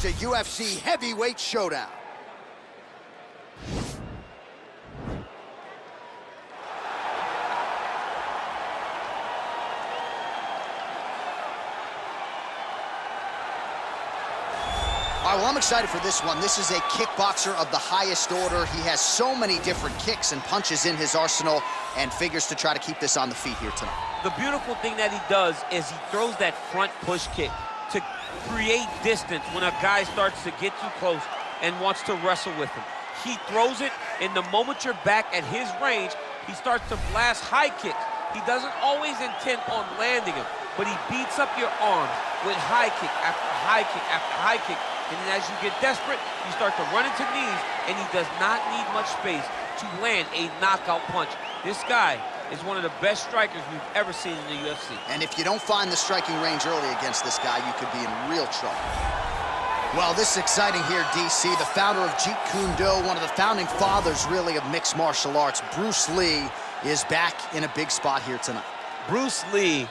It's a UFC heavyweight showdown. All right, well, I'm excited for this one. This is a kickboxer of the highest order. He has so many different kicks and punches in his arsenal and figures to try to keep this on the feet here tonight. The beautiful thing that he does is he throws that front push kick to create distance when a guy starts to get too close and wants to wrestle with him. He throws it, and the moment you're back at his range, he starts to blast high kicks. He doesn't always intend on landing him, but he beats up your arms with high kick after high kick after high kick. And then as you get desperate, you start to run into knees, and he does not need much space to land a knockout punch. This guy is one of the best strikers we've ever seen in the UFC. And if you don't find the striking range early against this guy, you could be in real trouble. Well, this is exciting here, DC. The founder of Jeet Kune Do, one of the founding fathers, really, of mixed martial arts, Bruce Lee, is back in a big spot here tonight. Bruce Lee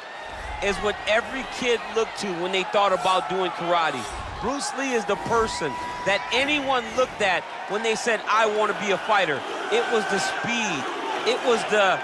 is what every kid looked to when they thought about doing karate. Bruce Lee is the person that anyone looked at when they said, I want to be a fighter. It was the speed, it was the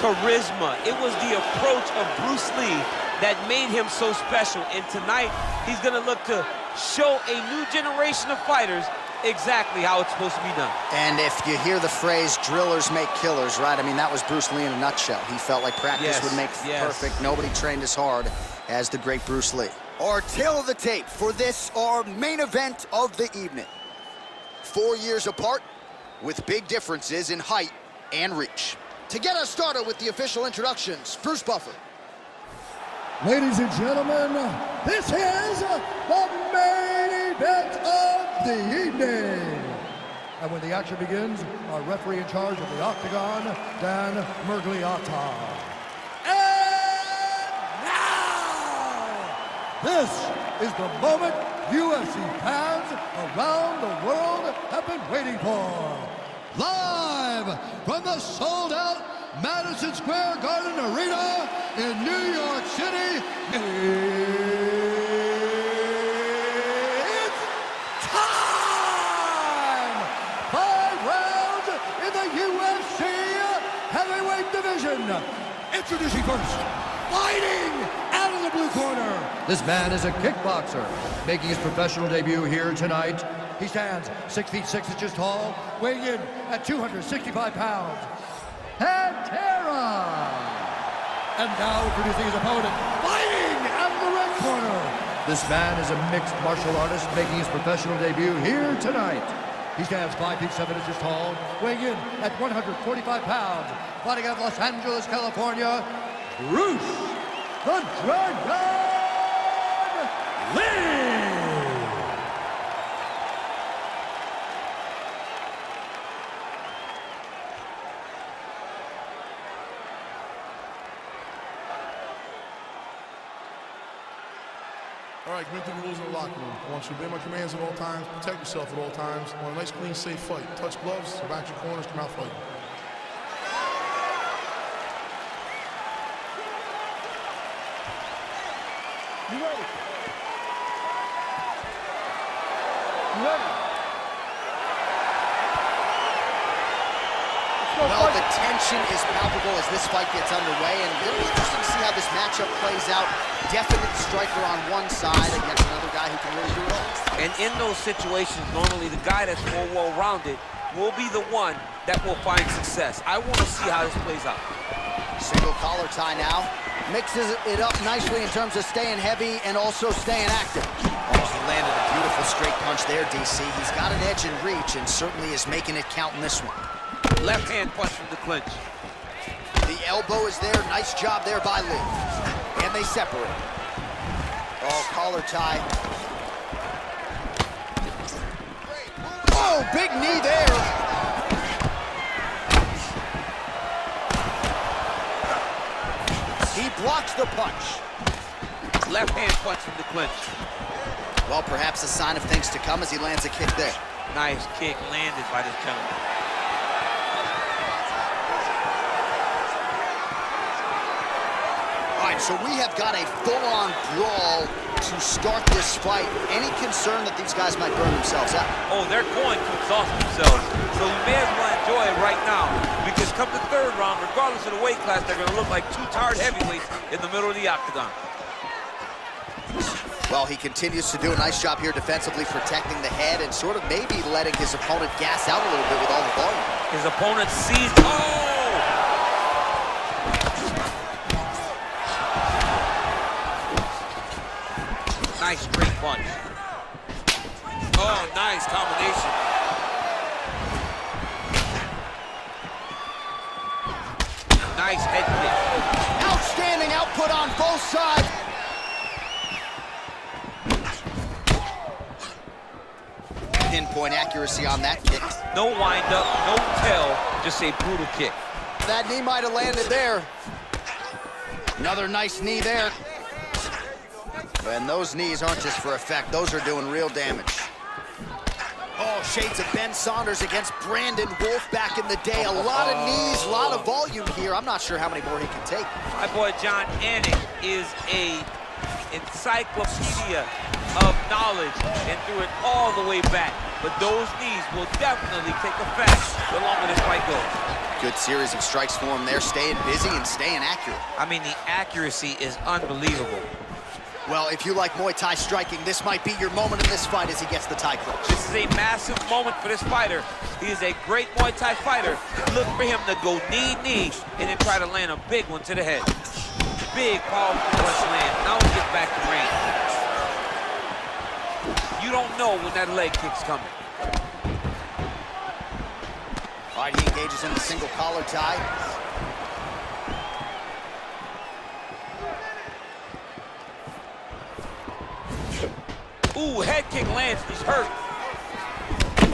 charisma, it was the approach of Bruce Lee that made him so special. And tonight, he's gonna look to show a new generation of fighters exactly how it's supposed to be done. And if you hear the phrase, drillers make killers, right? I mean, that was Bruce Lee in a nutshell. He felt like practice would make perfect. Nobody trained as hard as the great Bruce Lee. Our tail of the tape for this, our main event of the evening. 4 years apart, with big differences in height and reach. To get us started with the official introductions, Bruce Buffer. Ladies and gentlemen, this is the main event of the evening. And when the action begins, our referee in charge of the Octagon, Dan Mergliata. This is the moment UFC fans around the world have been waiting for. Live from the sold-out Madison Square Garden Arena in New York City, it's time! 5 rounds in the UFC heavyweight division. Introducing first, fighting out of the blue corner. This man is a kickboxer, making his professional debut here tonight. He stands 6 feet 6 inches tall, weighing in at 265 pounds. Pantera! And now introducing his opponent, fighting out of the red corner. This man is a mixed martial artist, making his professional debut here tonight. He stands 5 feet 7 inches tall, weighing in at 145 pounds. Fighting out of Los Angeles, California, Bruce the Dragon Lee! All right, commit to the rules in the locker room. I want you to obey my commands at all times, protect yourself at all times. I want a nice, clean, safe fight. Touch gloves, back your corners, come out fighting. You ready? You ready? Well, the tension is palpable as this fight gets underway, and it'll be interesting to see how this matchup plays out. Definite striker on one side against another guy who can really do it all. And in those situations, normally the guy that's more well-rounded will be the one that will find success. I want to see how this plays out. Single collar tie now. Mixes it up nicely in terms of staying heavy and also staying active. Oh, he landed a beautiful straight punch there, DC. He's got an edge in reach and certainly is making it count in this one. Left hand punch from the clinch. The elbow is there. Nice job there by Lee. And they separate. Oh, collar tie. Oh, big knee there. He blocks the punch. Left hand punch from the clinch. Well, perhaps a sign of things to come as he lands a kick there. Nice kick landed by this gentleman. All right, right, so we have got a full-on brawl to start this fight. Any concern that these guys might burn themselves out? Oh, they're going to exhaust themselves. So we may as well enjoy it right now, because come the third round, regardless of the weight class, they're going to look like two tired heavyweights in the middle of the octagon. Well, he continues to do a nice job here defensively, protecting the head and sort of maybe letting his opponent gas out a little bit with all the volume. His opponent sees... Oh! Nice straight punch. Oh, nice combination. Nice head kick. Outstanding output on both sides. Pinpoint accuracy on that kick. No wind up, no tail, just a brutal kick. That knee might have landed there. Another nice knee there. And those knees aren't just for effect, those are doing real damage. Oh, shades of Ben Saunders against Brandon Wolf back in the day. A lot of knees, a lot of volume here. I'm not sure how many more he can take. My boy John Anik is a encyclopedia of knowledge and threw it all the way back. But those knees will definitely take effect the longer this fight goes. Good series of strikes for him there, staying busy and staying accurate. I mean, the accuracy is unbelievable. Well, if you like Muay Thai striking, this might be your moment in this fight as he gets the Thai clinch. This is a massive moment for this fighter. He is a great Muay Thai fighter. Look for him to go knee, and then try to land a big one to the head. Big, powerful punch land. Now he gets back to range. You don't know when that leg kick's coming. All right, he engages in the single collar tie. Ooh, head kick lands, he's hurt.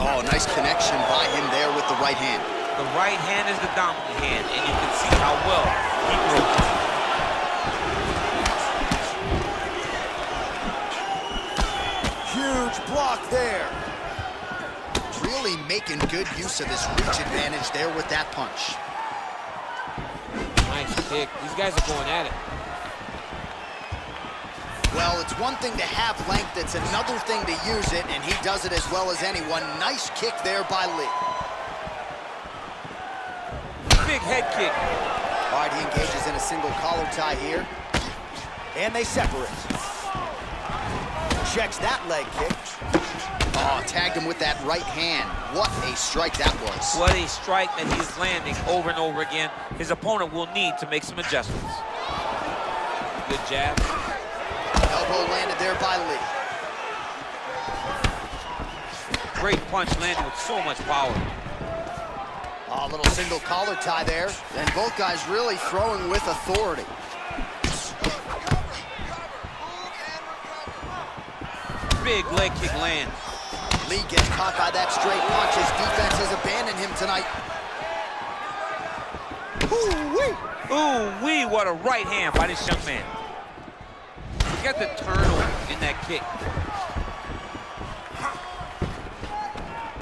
Oh, nice connection by him there with the right hand. The right hand is the dominant hand, and you can see how well he broke it. Huge block there. Really making good use of his reach advantage there with that punch. Nice kick. These guys are going at it. Well, it's one thing to have length, it's another thing to use it, and he does it as well as anyone. Nice kick there by Lee. Big head kick. All right, he engages in a single collar tie here. And they separate. Checks that leg kick. Oh, tagged him with that right hand. What a strike that was. What a strike that he's landing over and over again. His opponent will need to make some adjustments. Good jab. Elbow landed there by Lee. Great punch landed with so much power. Oh, a little single collar tie there. And both guys really throwing with authority. Big leg kick lands. Lee gets caught by that straight punch. His defense has abandoned him tonight. Ooh-wee! Ooh-wee, what a right hand by this young man. Look at the turnover in that kick.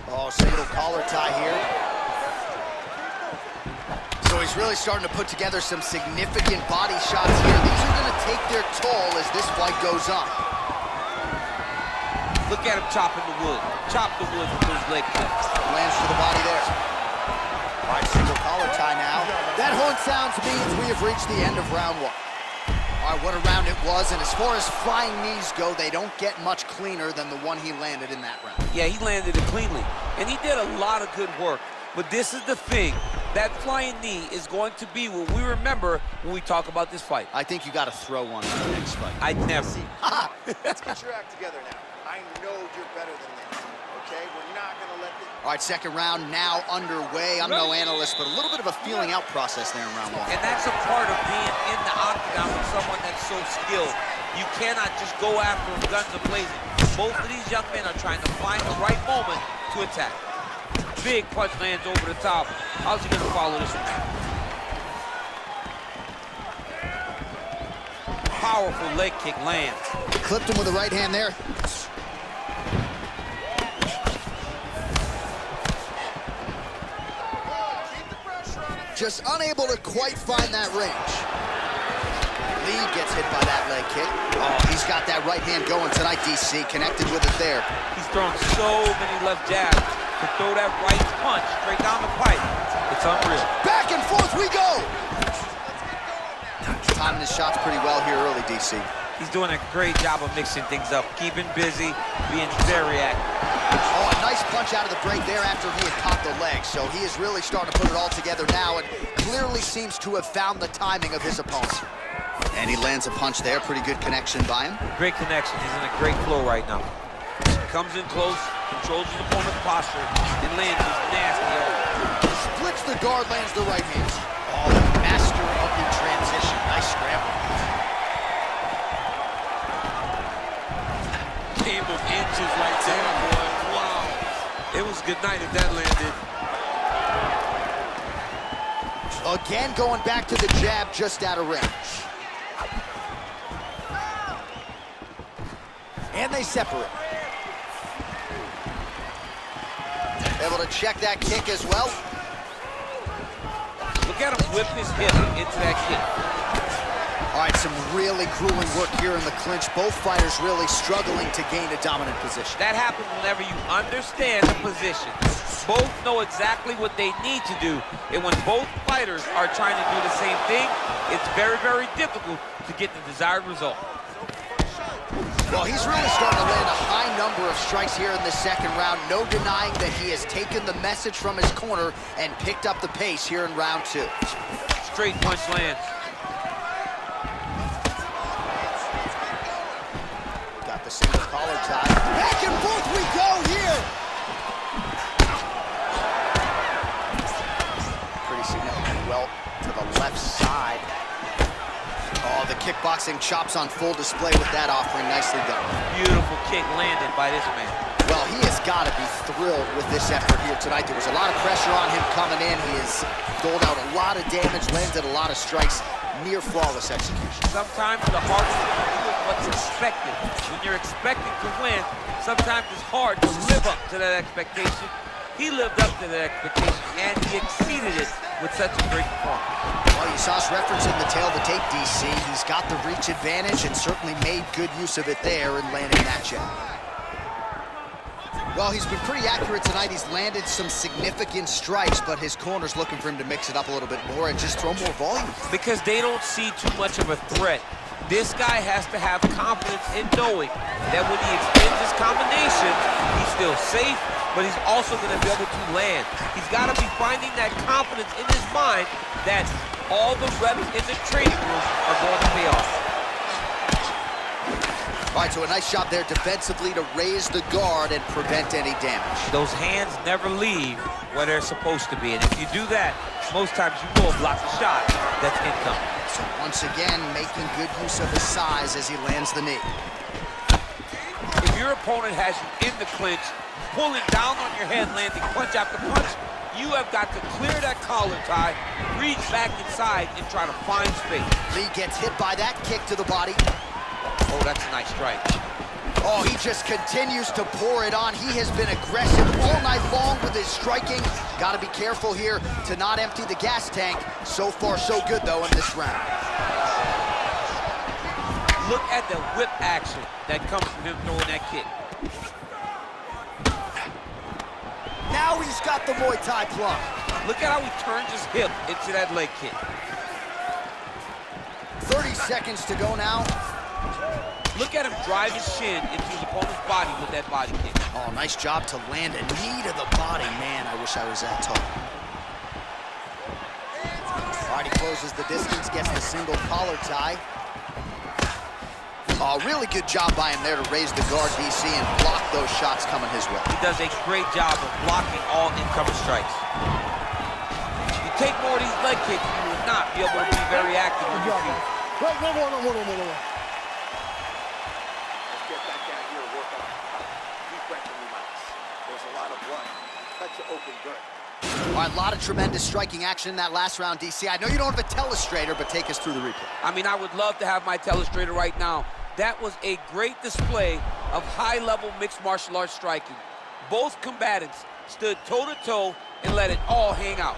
Oh, single collar tie here. So he's really starting to put together some significant body shots here. These are going to take their toll as this fight goes on. Look at him chopping the wood. Chop the wood with those leg kicks. Lands to the body there. All right, single collar tie now. That horn sounds means we have reached the end of round one. All right, what a round it was, and as far as flying knees go, they don't get much cleaner than the one he landed in that round. Yeah, he landed it cleanly, and he did a lot of good work. But this is the thing, that flying knee is going to be what we remember when we talk about this fight. I think you got to throw one in the next fight. I'd never. Let's get your act together now. I know you're better than this, okay? We're not going to let this... All right, second round now underway. I'm no analyst, but a little bit of a feeling out process there in round one. And that's a part of being in the octagon with someone that's so skilled. You cannot just go after them guns a-blazing. Both of these young men are trying to find the right moment to attack. Big punch lands over the top. How's he going to follow this one? Powerful leg kick lands. Clipped him with the right hand there. Just unable to quite find that range. Lee gets hit by that leg kick. Oh, he's got that right hand going tonight, DC. Connected with it there. He's thrown so many left jabs. To throw that right punch straight down the pipe, it's unreal. Back and forth we go! Timing his shots pretty well here early, DC. He's doing a great job of mixing things up, keeping busy, being very active. Oh, a nice punch out of the break there after he had caught the leg. So he is really starting to put it all together now and clearly seems to have found the timing of his opponent. And he lands a punch there. Pretty good connection by him. Great connection. He's in a great flow right now. Comes in close, controls his opponent's posture, and lands his nasty elbow. Splits the guard, lands the right hand. Oh, the master of the transition. Nice scramble. Game of inches right there, boy. Wow. It was good night if that landed. Again, going back to the jab just out of range. And they separate. Able to check that kick as well. Look at him whip his hip into that kick. All right, some really grueling work here in the clinch. Both fighters really struggling to gain a dominant position. That happens whenever you understand the position. Both know exactly what they need to do. And when both fighters are trying to do the same thing, it's very, very difficult to get the desired result. Well, he's really starting to land a high number of strikes here in the second round. No denying that he has taken the message from his corner and picked up the pace here in round two. Straight punch lands. Got the single collar tie. Back and forth we go here. Pretty significant welt to the left side. Oh, the kickboxing chops on full display with that offering. Nicely done. Beautiful kick landed by this man. Well, he has got to be thrilled with this effort here tonight. There was a lot of pressure on him coming in. He has doled out a lot of damage, landed a lot of strikes. Near flawless execution. Sometimes the hardest thing to do is what's expected. When you're expecting to win, sometimes it's hard to live up to that expectation. He lived up to that expectation, and he exceeded it with such a great performance. Well, you saw us referencing the tail of the tape, DC. He's got the reach advantage and certainly made good use of it there in landing that jab. Well, he's been pretty accurate tonight. He's landed some significant strikes, but his corner's looking for him to mix it up a little bit more and just throw more volume. Because they don't see too much of a threat. This guy has to have confidence in knowing that when he extends his combinations, he's still safe, but he's also going to be able to land. He's got to be finding that confidence in his mind that all the reps in the training room are going to pay off. All right, so a nice job there defensively to raise the guard and prevent any damage. Those hands never leave where they're supposed to be, and if you do that, most times you will block the shot that's incoming. So once again, making good use of his size as he lands the knee. If your opponent has you in the clinch, pulling down on your head, landing punch after punch, you have got to clear that collar tie, reach back inside, and try to find space. Lee gets hit by that kick to the body. Oh, that's a nice strike. Oh, he just continues to pour it on. He has been aggressive all night long with his striking. Got to be careful here to not empty the gas tank. So far, so good, though, in this round. Look at the whip action that comes from him throwing that kick. Now he's got the Muay Thai plug. Look at how he turns his hip into that leg kick. 30 seconds to go now. Look at him drive his shin into his opponent's body with that body kick. Oh, nice job to land a knee to the body. Man, I wish I was that tall. All right, he closes the distance, gets the single collar tie. Oh, really good job by him there to raise the guard, DC, and block those shots coming his way. He does a great job of blocking all incoming strikes. If you take more of these leg kicks, you will not be able to be very active with your feet. Let's get back down here and work on deep breath in your mouth. There's a lot of blood. Cut you open good. All right, a lot of tremendous striking action in that last round, DC. I know you don't have a telestrator, but take us through the replay. I mean, I would love to have my telestrator right now. That was a great display of high-level mixed martial arts striking. Both combatants stood toe-to-toe and let it all hang out.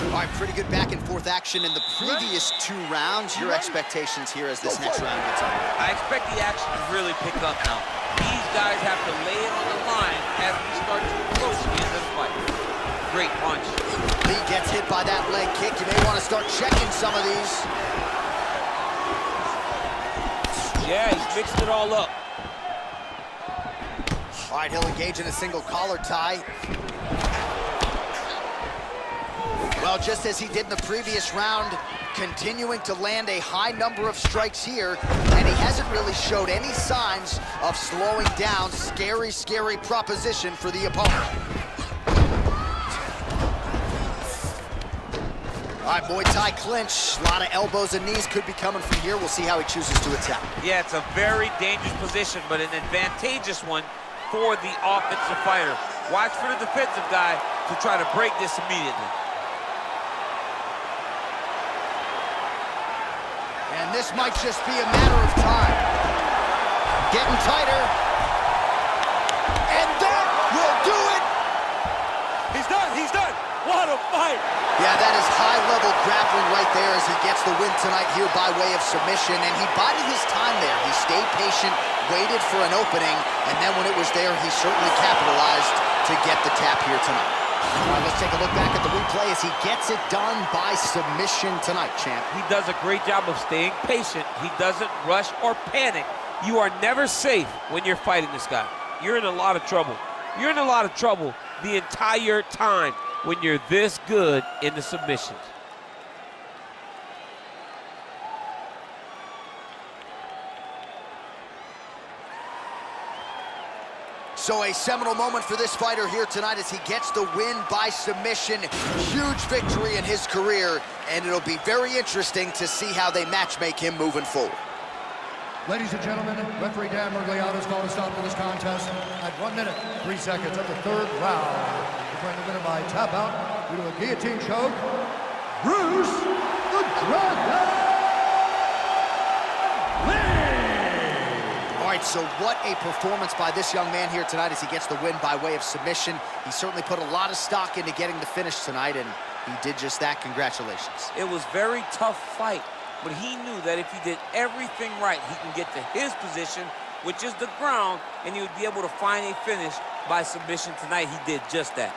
All right, pretty good back and forth action in the previous 2 rounds. Your expectations here as this next round gets underway? I expect the action to really pick up now. These guys have to lay it on the line as we start to approach the end of the fight. Great punch. Lee gets hit by that leg kick. You may want to start checking some of these. Yeah, he's mixed it all up. All right, he'll engage in a single collar tie. Well, just as he did in the previous round, continuing to land a high number of strikes here, and he hasn't really showed any signs of slowing down. Scary, scary proposition for the opponent. All right, Muay Thai clinch. A lot of elbows and knees could be coming from here. We'll see how he chooses to attack. Yeah, it's a very dangerous position, but an advantageous one for the offensive fighter. Watch for the defensive guy to try to break this immediately. And this might just be a matter of time. Getting tighter. And that will do it! He's done, he's done! What a fight! Yeah, that is high-level grappling right there as he gets the win tonight here by way of submission. And he bided his time there. He stayed patient, waited for an opening, and then when it was there, he certainly capitalized to get the tap here tonight. All right, let's take a look back at the replay as he gets it done by submission tonight, champ. He does a great job of staying patient. He doesn't rush or panic. You are never safe when you're fighting this guy. You're in a lot of trouble. You're in a lot of trouble the entire time when you're this good in the submissions. So a seminal moment for this fighter here tonight as he gets the win by submission. Huge victory in his career, and it'll be very interesting to see how they match-make him moving forward. Ladies and gentlemen, referee Dan Mergliano has called a stop to this contest at 1 minute, 3 seconds of the 3rd round. Declaring the winner by tap out due to a guillotine choke, Bruce the Dragon Lee! All right, so what a performance by this young man here tonight as he gets the win by way of submission. He certainly put a lot of stock into getting the finish tonight, and he did just that. Congratulations. It was a very tough fight, but he knew that if he did everything right, he can get to his position, which is the ground, and he would be able to find a finish by submission tonight. He did just that.